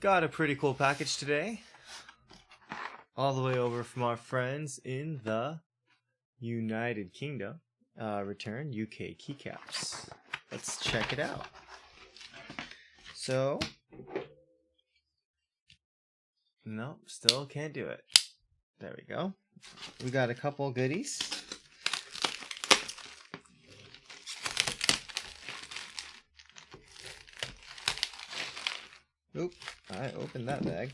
Got a pretty cool package today, all the way over from our friends in the United Kingdom. Return UK Keycaps. Let's check it out. So, no, still can't do it. There we go. We got a couple goodies. Oop, I opened that bag.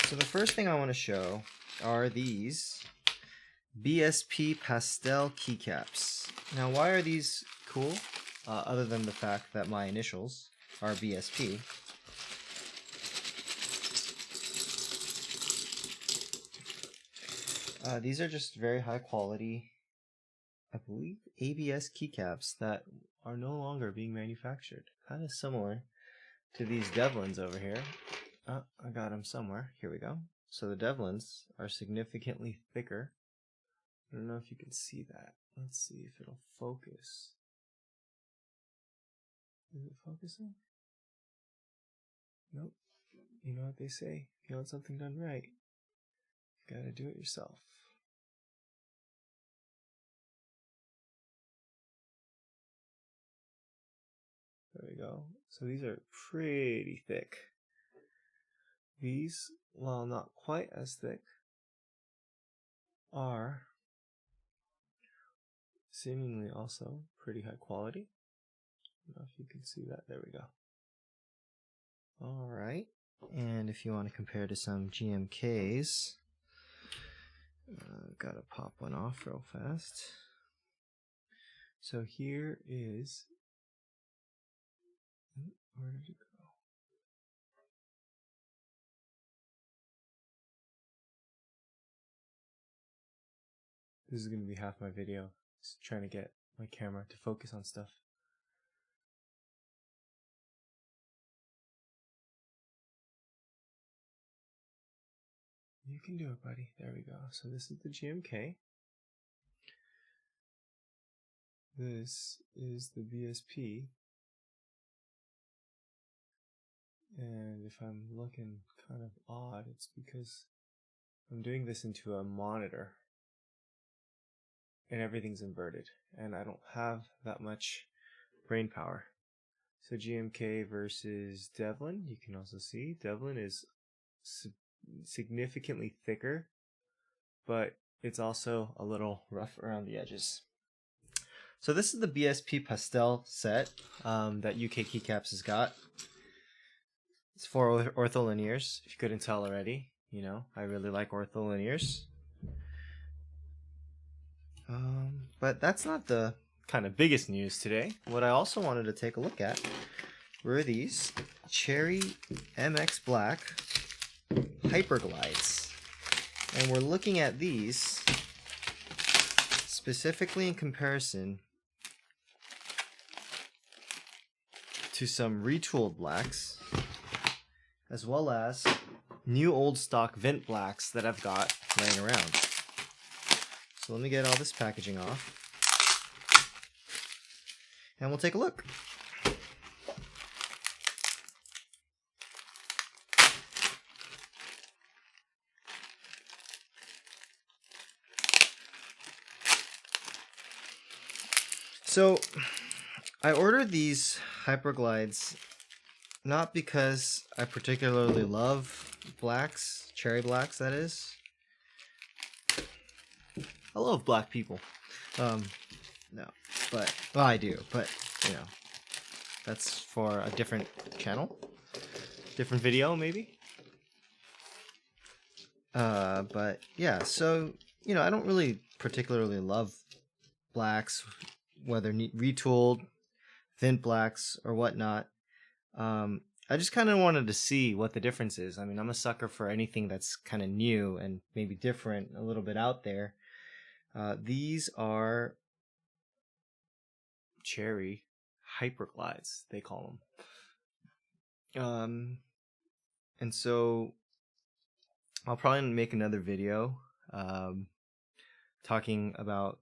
So the first thing I want to show are these BSP Pastel Keycaps. Now, why are these cool? Other than the fact that my initials are BSP. These are just very high quality, I believe, ABS keycaps that are no longer being manufactured. Kind of similar to these Devlins over here. Oh, I got them somewhere. Here we go. So the Devlins are significantly thicker. I don't know if you can see that. Let's see if it'll focus. Is it focusing? Nope. You know what they say? If you want something done right, you gotta do it yourself. There we go. So these are pretty thick. These, while not quite as thick, are seemingly also pretty high quality. I don't know if you can see that. There we go. Alright. And if you want to compare to some GMKs, gotta pop one off real fast. So here is, where did it go? This is going to be half my video, just trying to get my camera to focus on stuff. You can do it, buddy. There we go. So this is the GMK. This is the BSP. And if I'm looking kind of odd, it's because I'm doing this into a monitor. And everything's inverted. And I don't have that much brain power. So GMK versus Devlin. You can also see Devlin is significantly thicker, but it's also a little rough around the edges. So this is the BSP Pastel set that UK Keycaps has got. It's for ortholinears, if you couldn't tell already. You know, I really like ortholinears. But that's not the kind of biggest news today. What I also wanted to take a look at were these Cherry MX Black Hyperglides. And we're looking at these specifically in comparison to some retooled blacks, as well as new old stock Vint blacks that I've got laying around. So let me get all this packaging off, and we'll take a look. So I ordered these Hyperglides not because I particularly love blacks, cherry blacks that is. I love black people. No, but, well, I do, but, you know, that's for a different channel, different video, maybe. But, yeah, so, you know, I don't really particularly love blacks, whether retooled, Vint blacks, or whatnot. I just kind of wanted to see what the difference is. I mean, I'm a sucker for anything that's kind of new and maybe different, a little bit out there. These are Cherry Hyperglides, they call them. And so I'll probably make another video talking about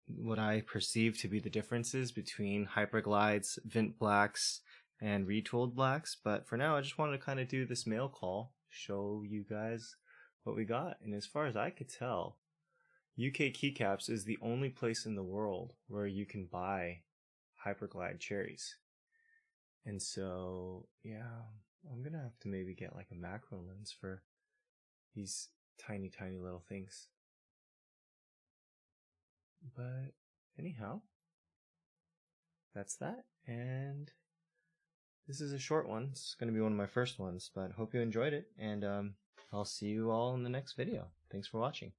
what I perceive to be the differences between Hyperglides, Vint blacks, and retooled blacks, but for now I just wanted to kind of do this mail call, show you guys what we got. And as far as I could tell, UK Keycaps is the only place in the world where you can buy Hyperglide cherries. And so, yeah, I'm gonna have to maybe get like a macro lens for these tiny, tiny little things. But anyhow, that's that. And this is a short one. It's going to be one of my first ones, but hope you enjoyed it. And I'll see you all in the next video. Thanks for watching.